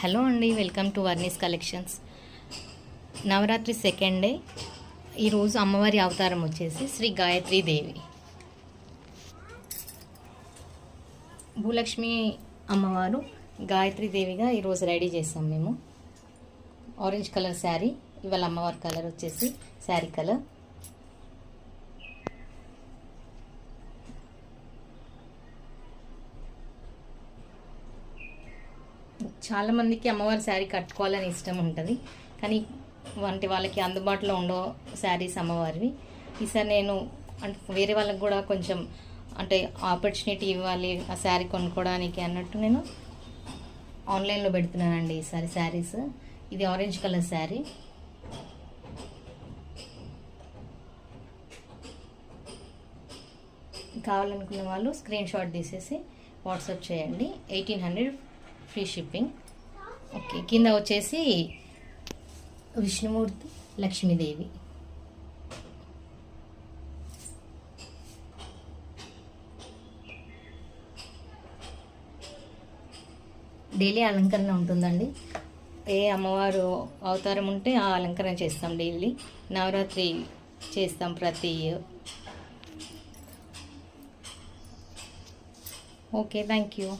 Hello అండి, welcome to Varni's collections. Navratri second day. ఈరోజు అమ్మవారి అవతారం వచ్చేసి శ్రీ గాయత్రీ దేవి. భూలక్ష్మి అమ్మవారు గాయత్రీ దేవిగా ఈరోజు రెడీ చేస్తాం మేము. ఆరెంజ్ కలర్ శారీ, ఇవాళ అమ్మవారి కలర్ వచ్చేసి శారీ కలర్. చాలామందికి అమ్మవారి శారీ కట్టుకోవాలని ఇష్టం ఉంటుంది, కానీ వాళ్ళకి అందుబాటులో ఉండో శారీస్ అమ్మవారివి. ఈసారి నేను అంటే వేరే వాళ్ళకి కూడా కొంచెం అంటే ఆపర్చునిటీ ఇవ్వాలి ఆ శారీ కొనుక్కోవడానికి అన్నట్టు నేను ఆన్లైన్లో పెడుతున్నానండి ఈసారి శారీస్. ఇది ఆరెంజ్ కలర్ శారీ. కావాలనుకున్న వాళ్ళు స్క్రీన్ షాట్ తీసేసి వాట్సాప్ చేయండి. 1800 ఫ్రీ షిప్పింగ్. ఓకే, కింద వచ్చేసి విష్ణుమూర్తి, లక్ష్మీదేవి. డైలీ అలంకరణ ఉంటుందండి. ఏ అమ్మవారు అవతారం ఉంటే ఆ అలంకరణ చేస్తాం డైలీ. నవరాత్రి చేస్తాం ప్రతి ఇయర్. Okay, thank you.